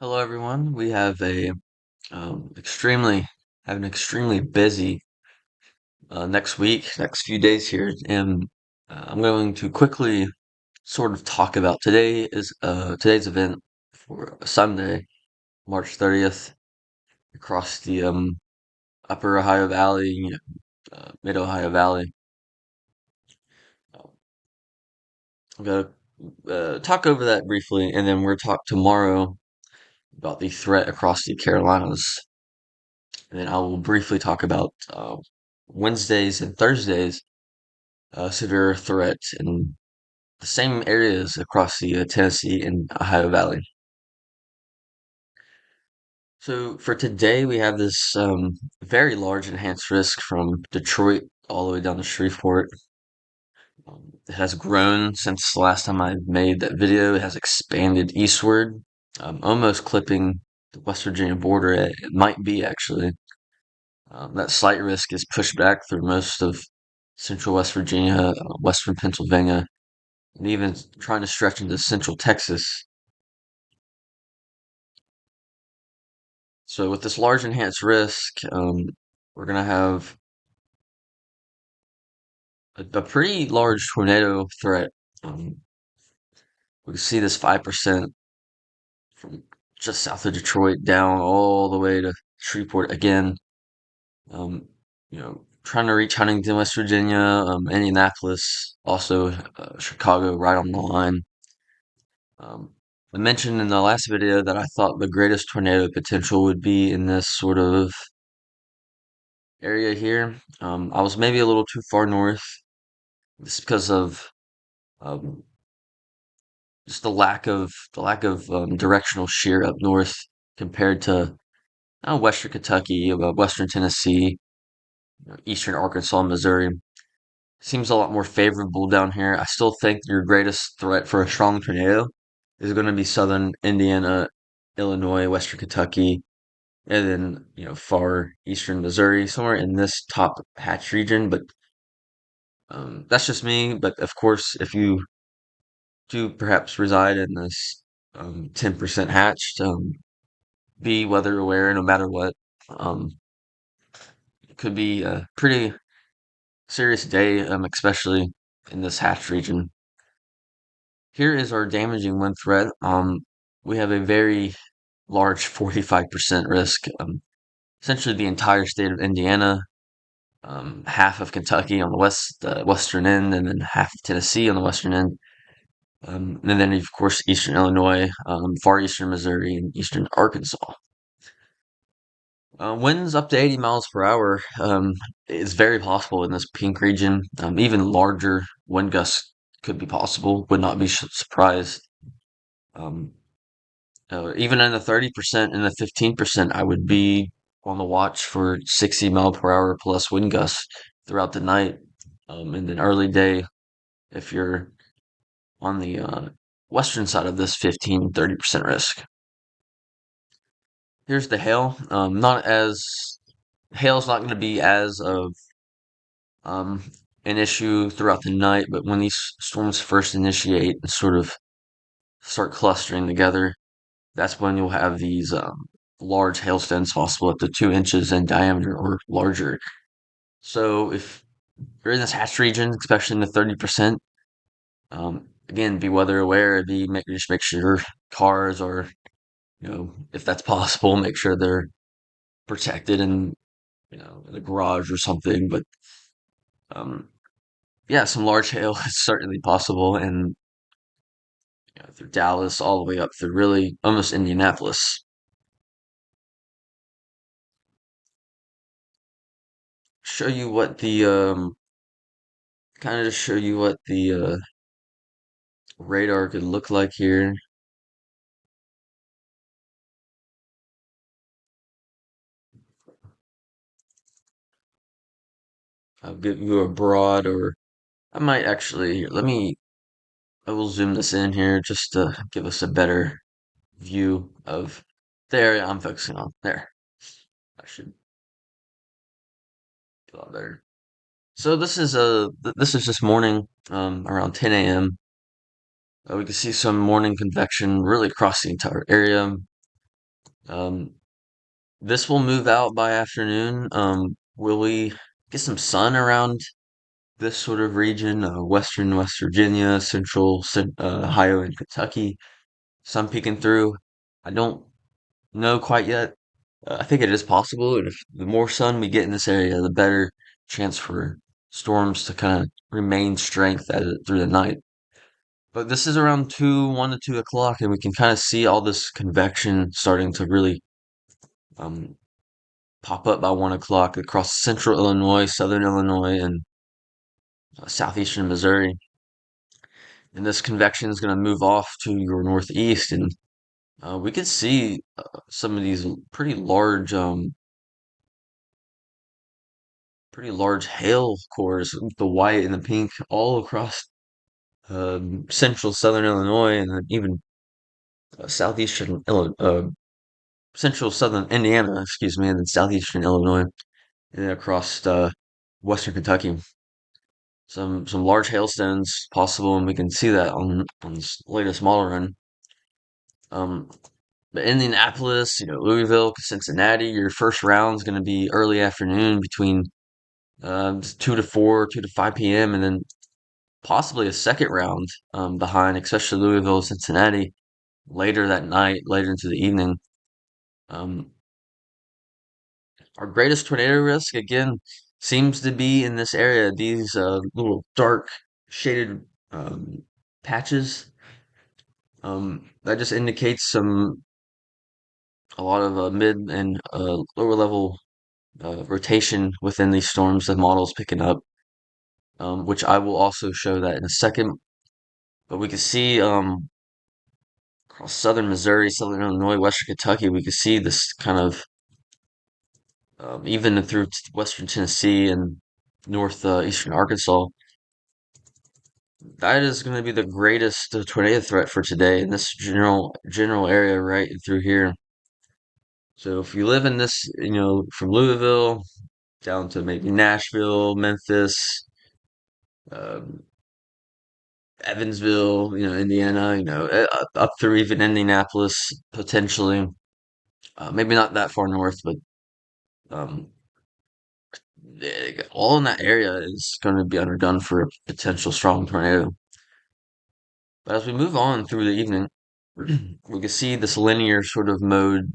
Hello, everyone. We have a extremely have an extremely busy next week, next few days here, and I'm going to quickly sort of talk about today's event for Sunday, March 30th, across the Upper Ohio Valley, Mid Ohio Valley. I'm gonna talk over that briefly, and then we're talk tomorrow about the threat across the Carolinas. And then I will briefly talk about Wednesdays and Thursdays severe threat in the same areas across the Tennessee and Ohio Valley. So for today, we have this very large enhanced risk from Detroit all the way down to Shreveport. It has grown since the last time I made that video. It has expanded eastward, almost clipping the West Virginia border. It might be actually. That slight risk is pushed back through most of central West Virginia, western Pennsylvania, and even trying to stretch into central Texas. So with this large enhanced risk, we're going to have a pretty large tornado threat. Um, we can see this 5% from just south of Detroit down all the way to Shreveport again. Um, trying to reach Huntington, West Virginia, Indianapolis, also Chicago, right on the line. I mentioned in the last video that I thought the greatest tornado potential would be in this sort of area here. I was maybe a little too far north, just because of um, just the lack of directional shear up north compared to Western Kentucky, Western Tennessee, Eastern Arkansas, Missouri. Seems a lot more favorable down here. I still think your greatest threat for a strong tornado is going to be southern Indiana, Illinois, Western Kentucky, and then far eastern Missouri, somewhere in this top hatch region. But that's just me. But of course, if you do perhaps reside in this 10% hatched, be weather aware no matter what. Um, it could be a pretty serious day, especially in this hatch region. Here is our damaging wind threat. We have a very large 45% risk. Essentially, the entire state of Indiana, half of Kentucky on the western end, and then half of Tennessee on the western end. And then, of course, eastern Illinois, far eastern Missouri, and eastern Arkansas. Winds up to 80 miles per hour is very possible in this pink region. Even larger wind gusts could be possible. Would not be surprised. Um, Even in the 30% and the 15%, I would be on the watch for 60 mile per hour plus wind gusts throughout the night. And then early day, if you're on the western side of this 15-30% risk. Here's the hail. Not as Hail's not going to be as of um, an issue throughout the night, but when these storms first initiate and sort of start clustering together, that's when you'll have these large hailstones possible up to 2 inches in diameter or larger. So if you're in this hatch region, especially in the 30%, again, be weather aware. Just make sure your cars are, if that's possible, make sure they're protected in the garage or something. But um, yeah, some large hail is certainly possible, and through Dallas all the way up through really almost Indianapolis. Show you what the kind of just show you what the radar could look like here. I'll give you a broad, or I might actually here. I will zoom this in here just to give us a better view of the area I'm focusing on. There, I should do a lot better. So this is just morning, around 10 a.m. We can see some morning convection really across the entire area. Um, this will move out by afternoon. Will we get some sun around this sort of region? Western West Virginia, central Ohio, and Kentucky. Sun peeking through. I don't know quite yet. I think it is possible, and if the more sun we get in this area, the better chance for storms to kind of remain strength through the night. But this is around 1 to 2 o'clock, and we can kind of see all this convection starting to really um, pop up by 1 o'clock across central Illinois, southern Illinois, and southeastern Missouri. And this convection is going to move off to your northeast, and we can see some of these pretty large hail cores, with the white and the pink, all across central southern Illinois, and then even southeastern central southern Indiana, excuse me, and then southeastern Illinois, and then across western Kentucky. Some large hailstones possible, and we can see that on this latest model run. Um, but Indianapolis, Louisville, Cincinnati, your first round is going to be early afternoon between 2 to 4, 2 to 5 p.m., and then possibly a second round behind, especially Louisville, Cincinnati, later that night, later into the evening. Um, our greatest tornado risk, again, seems to be in this area, these little dark shaded patches. That just indicates a lot of mid and lower level rotation within these storms the model's picking up, which I will also show that in a second. But we can see across southern Missouri, southern Illinois, western Kentucky, we can see this kind of even through western Tennessee and north eastern Arkansas. That is going to be the greatest tornado threat for today in this general area right through here. So if you live in this, from Louisville down to maybe Nashville, Memphis, um, Evansville, Indiana, up through even Indianapolis potentially. Maybe not that far north, but um, all in that area is going to be undergone for a potential strong tornado. But as we move on through the evening, we can see this linear sort of mode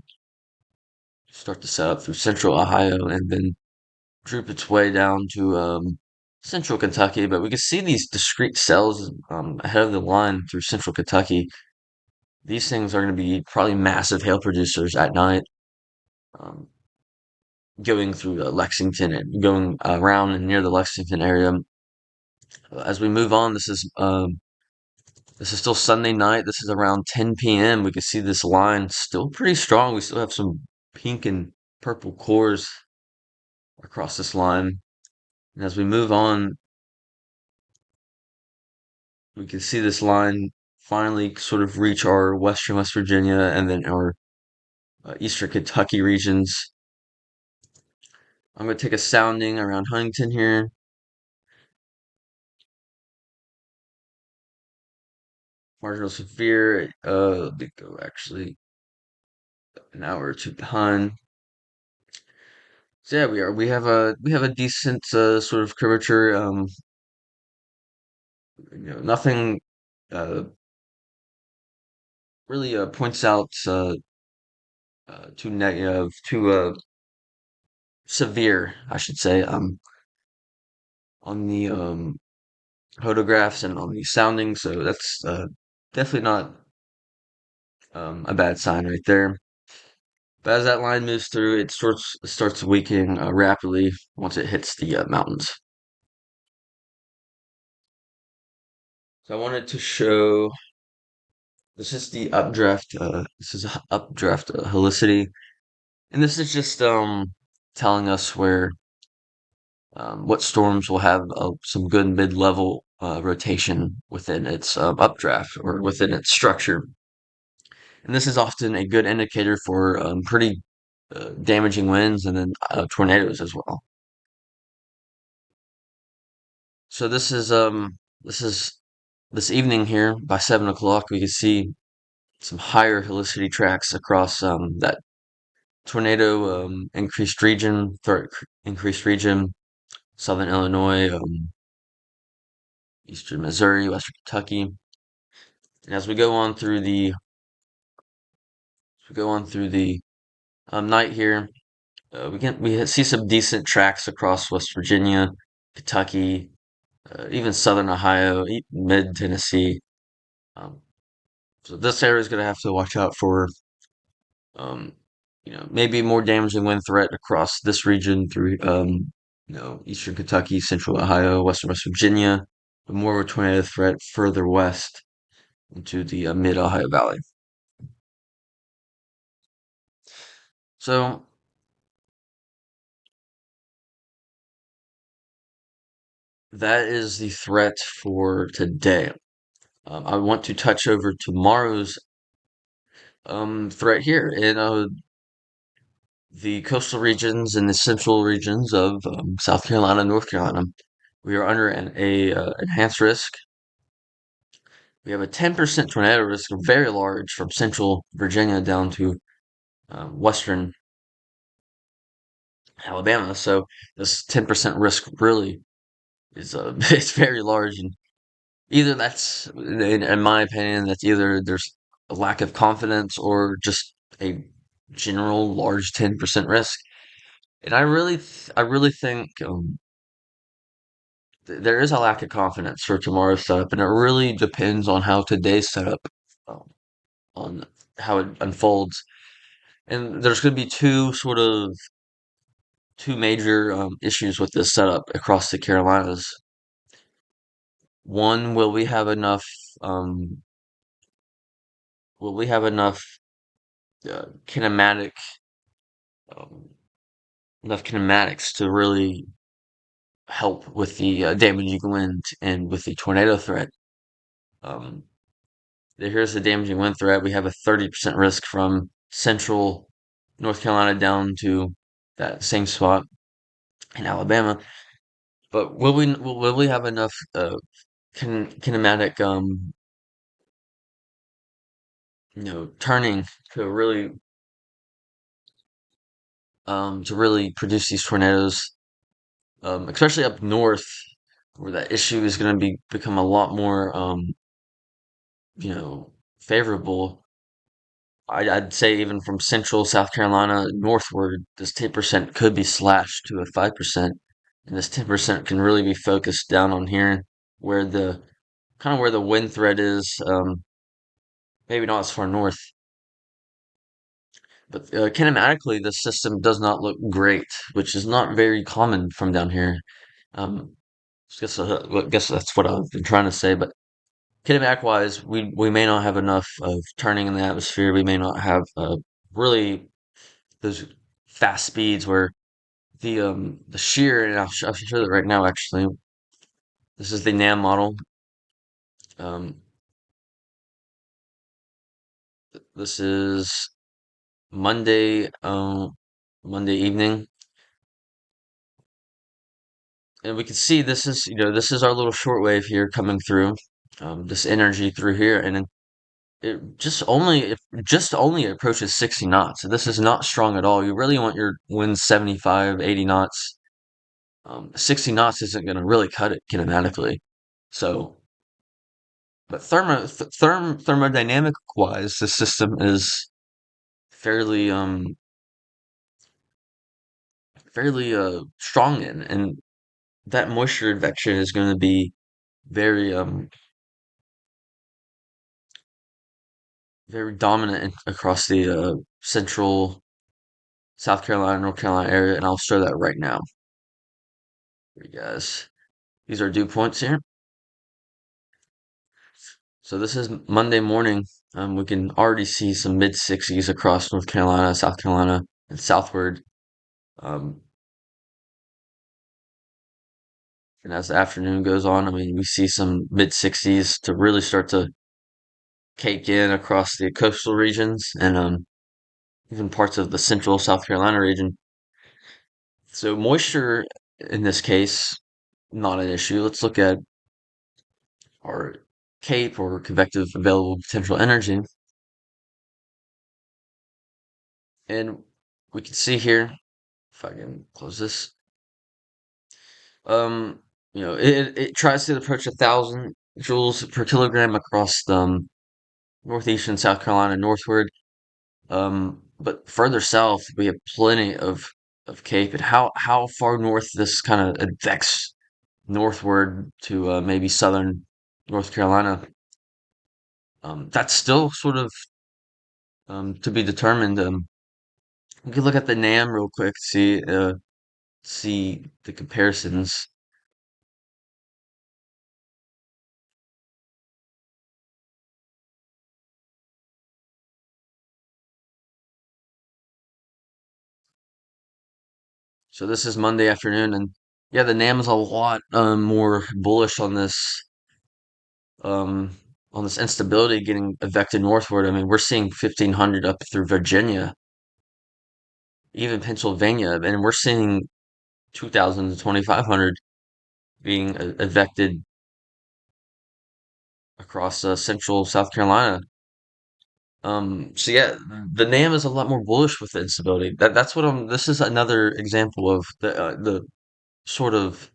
start to set up through central Ohio and then droop its way down to central Kentucky. But we can see these discrete cells ahead of the line through central Kentucky. These things are going to be probably massive hail producers at night, um, going through Lexington and going around and near the Lexington area. As we move on, this is still Sunday night. This is around 10 p.m. We can see this line still pretty strong. We still have some pink and purple cores across this line. And as we move on, we can see this line finally sort of reach our western West Virginia and then our eastern Kentucky regions. I'm going to take a sounding around Huntington here. Marginal severe, they go actually an hour or two behind. So yeah, we have a decent sort of curvature. Nothing uh, really points out too negative, too severe, I should say, on the photographs and on the sounding. So that's definitely not a bad sign right there. But as that line moves through, it starts weakening rapidly once it hits the mountains. So I wanted to show this is the updraft. This is updraft helicity, and this is just telling us where what storms will have some good mid-level rotation within its updraft or within its structure. And this is often a good indicator for pretty damaging winds and then tornadoes as well. So this is this evening here by 7 o'clock. We can see some higher helicity tracks across that tornado increased region, threat increased region, southern Illinois, eastern Missouri, western Kentucky. And as we go on through the night here, we see some decent tracks across West Virginia, Kentucky, even southern Ohio, mid Tennessee. Um, so this area is going to have to watch out for, um, maybe more damaging wind threat across this region through, eastern Kentucky, central Ohio, western West Virginia, but more of a tornado threat further west into the mid Ohio Valley. So that is the threat for today. I want to touch over tomorrow's threat here in the coastal regions and the central regions of South Carolina, North Carolina. We are under an enhanced risk. We have a 10% tornado risk, very large, from central Virginia down to western Alabama. So this 10% risk really is it's very large, and either that's, in my opinion, that's either there's a lack of confidence or just a general large 10% risk. And I really think there is a lack of confidence for tomorrow's setup, and it really depends on how today's setup, um, on how it unfolds. And there's going to be two major issues with this setup across the Carolinas. One, um, will we have enough kinematic, um, enough kinematics to really help with the damaging wind and with the tornado threat? Um, Here's the damaging wind threat. We have a 30% risk from central North Carolina down to that same spot in Alabama. But will we have enough kinematic turning to really produce these tornadoes, especially up north, where that issue is going to become a lot more favorable. I'd say even from central South Carolina northward, this 10% could be slashed to a 5%. And this 10% can really be focused down on here where the kind of where the wind threat is, maybe not as far north, but kinematically, the system does not look great, which is not very common from down here. Um, guess that's what I've been trying to say, but kinematic wise, we may not have enough of turning in the atmosphere. We may not have really those fast speeds where the shear, and I'll show that right now actually. This is the NAM model. Um, this is Monday Monday evening, and we can see this is our little shortwave here coming through, this energy through here, and it just only approaches 60 knots. So this is not strong at all. You really want your winds 75, 80 knots. 60 knots isn't going to really cut it kinematically. So, but thermodynamic wise, the system is fairly fairly strong in, and that moisture advection is going to be very very dominant across the central South Carolina, North Carolina area, and I'll show that right now for you guys. These are dew points here. So this is Monday morning. We can already see some mid 60s across North Carolina, South Carolina, and southward. Um, and as the afternoon goes on, I mean, we see some mid 60s to really start to cake in across the coastal regions and even parts of the central South Carolina region. So moisture in this case, not an issue. Let's look at our CAPE, or convective available potential energy. And We can see here, if I can close this, um, it tries to approach 1,000 joules per kilogram across the northeastern South Carolina northward. But further south, we have plenty of Cape. And how far north this kind of advects northward to maybe southern North Carolina, that's still sort of to be determined. We can look at the NAM real quick, see the comparisons. So this is Monday afternoon, and yeah, the NAM is a lot more bullish um, on this instability getting evected northward. I mean, we're seeing 1,500 up through Virginia, even Pennsylvania, and we're seeing 2,000 to 2,500 being evected across central South Carolina. So yeah, the NAM is a lot more bullish with the instability. That's what I'm. This is another example of the sort of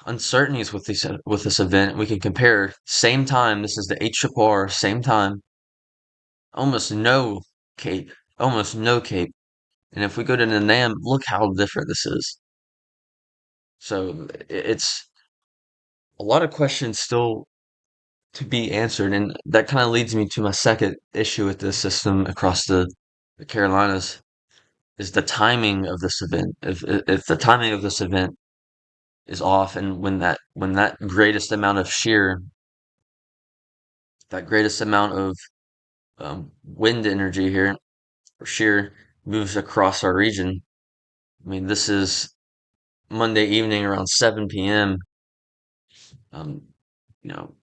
uncertainties with this event. We can compare same time. This is the HRRR, same time, almost no cape, almost no cape. And if we go to the NAM, look how different this is. So it's a lot of questions still to be answered, and that kind of leads me to my second issue with this system across the Carolinas is the timing of this event. If the timing of this event is off, and when that greatest amount of shear, that greatest amount of wind energy here or shear moves across our region. I mean, this is Monday evening around 7 p.m. Um, you know,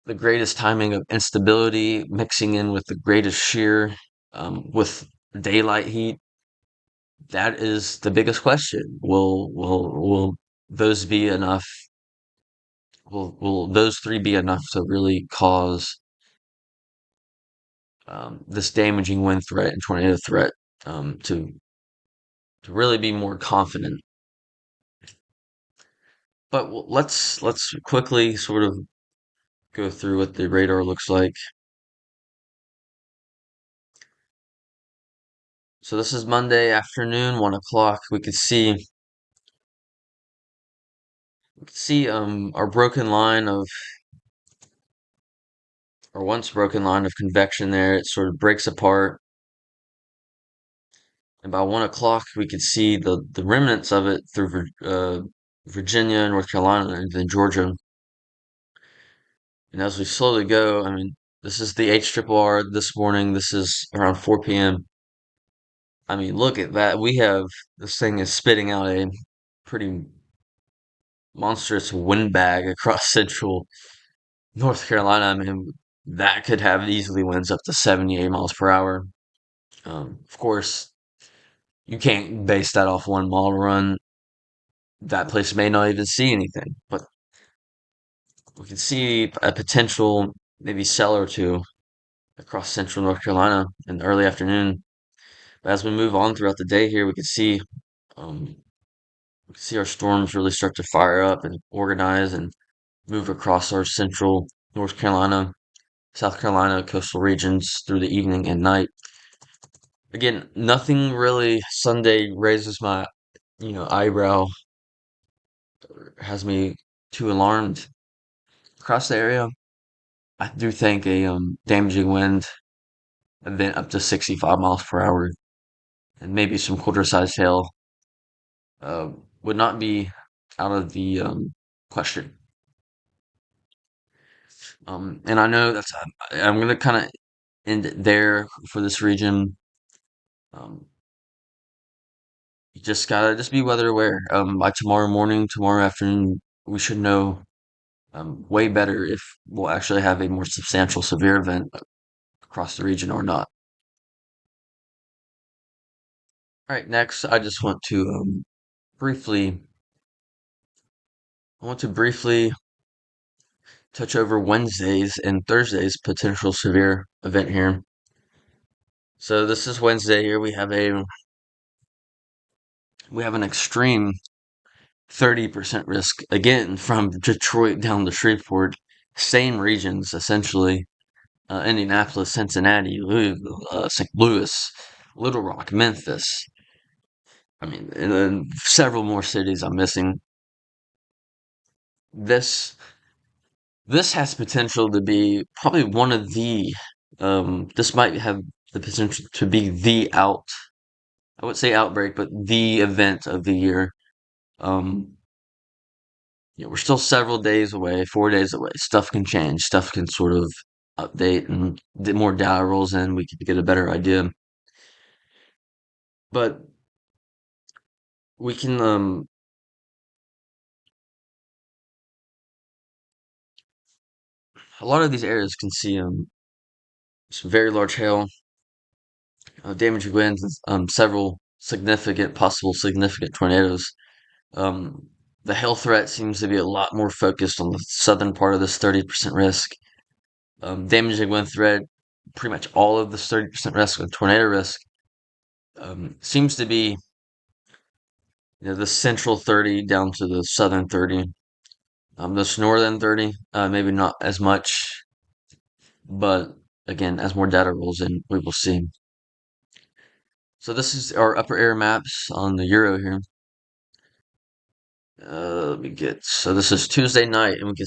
the greatest timing of instability mixing in with the greatest shear with daylight heat. That is the biggest question. Will those be enough? Will those three be enough to really cause this damaging wind threat and tornado threat to really be more confident? But let's quickly sort of go through what the radar looks like. So this is Monday afternoon, 1 o'clock. We can see our once broken line of convection there. It sort of breaks apart. And by 1 o'clock, we could see the remnants of it through Virginia, North Carolina, and then Georgia. And as we slowly go, I mean, this is the HRRR this morning. This is around 4 p.m. I mean, look at that. This thing is spitting out a pretty monstrous windbag across central North Carolina. I mean, that could have easily winds up to 78 miles per hour. Of course, you can't base that off one model run. That place may not even see anything, but we can see a potential maybe cell or two across central North Carolina in the early afternoon. But as we move on throughout the day here, um, we can see our storms really start to fire up and organize and move across our central North Carolina, South Carolina coastal regions through the evening and night. Again, nothing really Sunday raises my, eyebrow or has me too alarmed across the area. I do think a damaging wind event up to 65 miles per hour and maybe some quarter-sized hail uh, would not be out of the question. And I know I'm going to kind of end it there for this region. Um, you just gotta just be weather aware. By tomorrow morning, tomorrow afternoon, we should know way better if we'll actually have a more substantial severe event across the region or not. All right, next, briefly, I want to briefly touch over Wednesday's and Thursday's potential severe event here. So this is Wednesday here. We have an extreme 30% risk again from Detroit down to Shreveport, same regions essentially. Indianapolis, Cincinnati, Louisville, St. Louis, Little Rock, Memphis. I mean, and then several more cities I'm missing. This this has potential to be probably one of the this might have the potential to be the I would say outbreak, but the event of the year. Um, we're still several days away, 4 days away. Stuff can change. Stuff can sort of update, and the more data rolls in, we can get a better idea. But we can, a lot of these areas can see some very large hail, damaging winds, several possible significant tornadoes. Um, the hail threat seems to be a lot more focused on the southern part of this 30% risk. Damaging wind threat, pretty much all of this 30% risk of tornado risk seems to be the central 30 down to the southern 30. This northern 30, maybe not as much, but again, as more data rolls in, we will see. So this is our upper air maps on the Euro here. So this is Tuesday night, and we can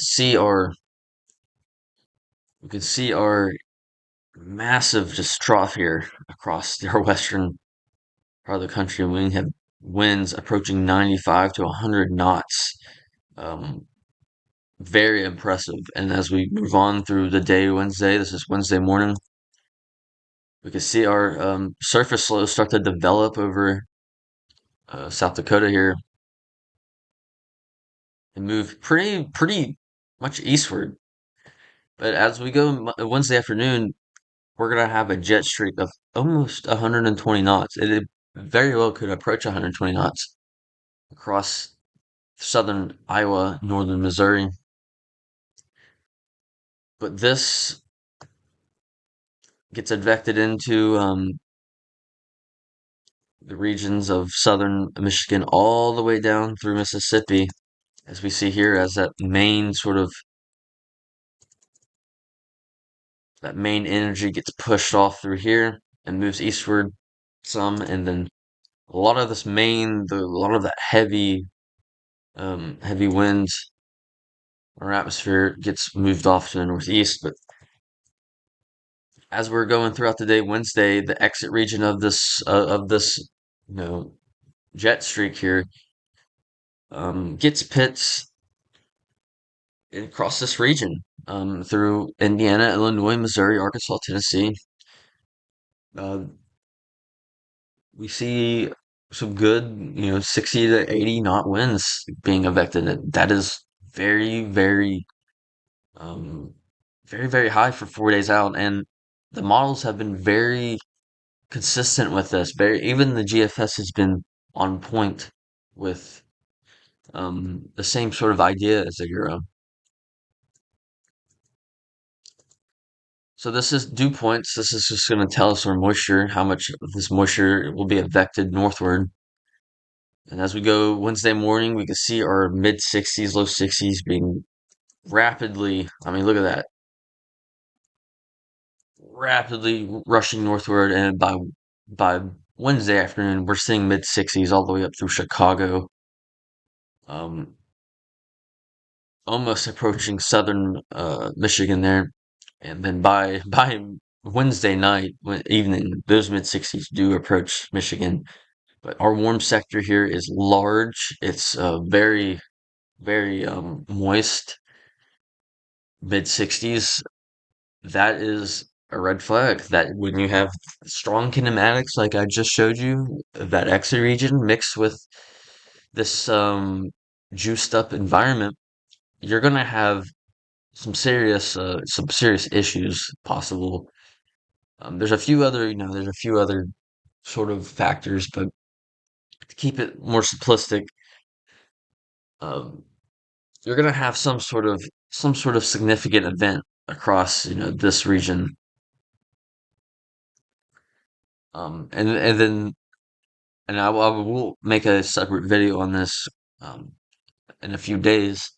see our massive just trough here across our western part of the country. We have winds approaching 95 to 100 knots. Um, Very impressive. And as we move on through the day, Wednesday, this is Wednesday morning, we can see our surface lows start to develop over South Dakota here and move pretty much eastward. But as we go Wednesday afternoon, we're gonna have a jet streak of almost 120 knots. It very well could approach 120 knots across southern Iowa, northern Missouri. But this gets advected into the regions of southern Michigan all the way down through Mississippi, as we see here, as that main energy gets pushed off through here and moves eastward some, and then a lot of that heavy winds or atmosphere gets moved off to the northeast. But as we're going throughout the day, Wednesday, the exit region of this you know jet streak here gets pits across this region through Indiana, Illinois, Missouri, Arkansas, Tennessee. Uh, we see some good, 60 to 80 knot winds being affected. That is very, um, very high for 4 days out. And the models have been very consistent with this. Even the GFS has been on point with the same sort of idea as the Euro. So this is dew points. This is just going to tell us our moisture, how much of this moisture will be affected northward. And as we go Wednesday morning, we can see our mid 60s, low 60s being rapidly, I mean, look at that, rapidly rushing northward. And by Wednesday afternoon, we're seeing mid 60s all the way up through Chicago, um, almost approaching southern Michigan there. And then by Wednesday night, evening, those mid 60s do approach Michigan. But our warm sector here is large. It's very moist, mid 60s. That is a red flag. That when you have strong kinematics, like I just showed you, that exit region mixed with this juiced up environment, you're gonna have some serious issues possible. There's a few other sort of factors, but to keep it more simplistic, um, you're going to have some sort of significant event across this region. And then I will make a separate video on this um, in a few days.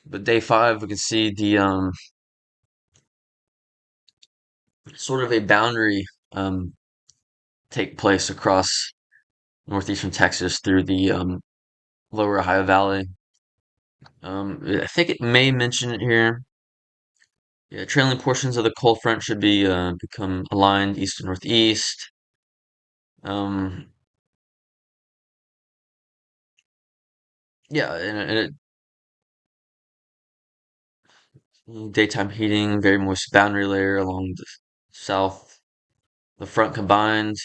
But day five, we can see the sort of a boundary um, take place across northeastern Texas through the lower Ohio Valley. I think it may mention it here. Yeah, trailing portions of the cold front should be become aligned east to northeast. Um, yeah, daytime heating, very moist boundary layer along the south. The front combined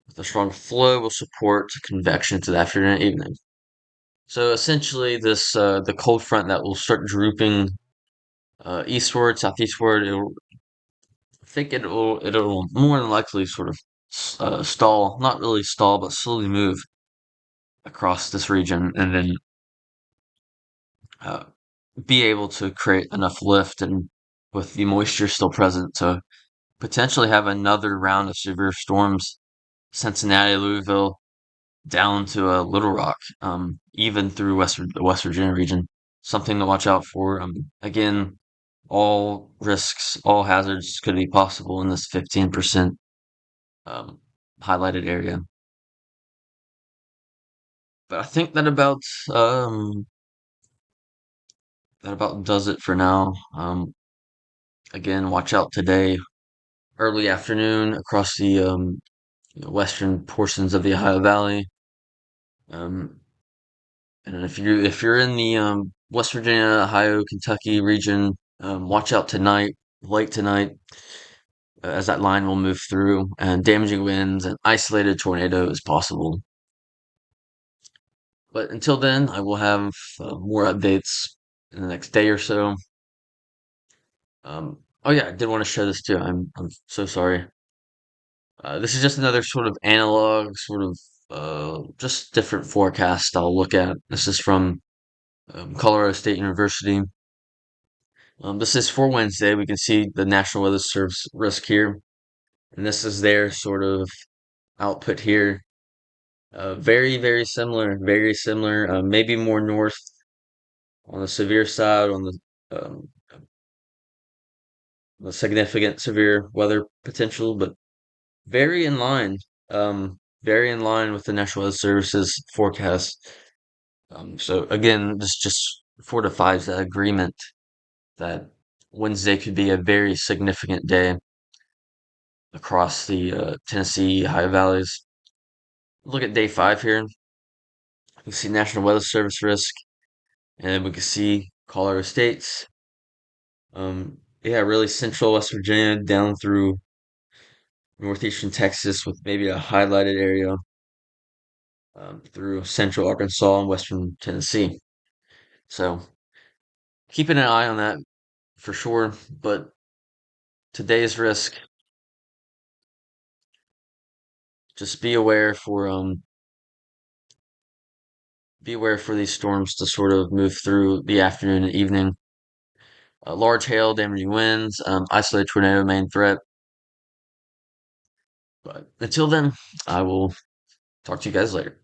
with a strong flow will support convection to the afternoon and evening. So essentially, this the cold front that will start drooping eastward, southeastward. I think it'll more than likely sort of stall, not really stall, but slowly move across this region, and then uh, be able to create enough lift and with the moisture still present to potentially have another round of severe storms. Cincinnati, Louisville, down to Little Rock, even through the West Virginia region. Something to watch out for. Again, all risks, all hazards could be possible in this 15% um, highlighted area. But I think um, that about does it for now. Again, watch out today, early afternoon across the western portions of the Ohio Valley. Um, and if you're in the West Virginia, Ohio, Kentucky region, watch out tonight, late tonight, as that line will move through, and damaging winds and isolated tornado is possible. But until then, I will have more updates in the next day or so. Oh yeah, I did want to share this too. I'm so sorry. This is just another sort of analog, sort of just different forecast I'll look at. This is from Colorado State University. This is for Wednesday. We can see the National Weather Service risk here, and this is their sort of output here. Very, very similar, very similar. Maybe more north on the severe side, on the significant severe weather potential, but very in line. Very in line with the National Weather Service's forecast. So again, this just fortifies that agreement that Wednesday could be a very significant day across the Tennessee Ohio valleys. Look at day five here. We see National Weather Service risk, and we can see Colorado States. Yeah, really central West Virginia down through northeastern Texas with maybe a highlighted area through central Arkansas and western Tennessee. So keeping an eye on that for sure. But today's risk, just be aware for these storms to sort of move through the afternoon and evening. Large hail, damaging winds, isolated tornado main threat. But until then, I will talk to you guys later.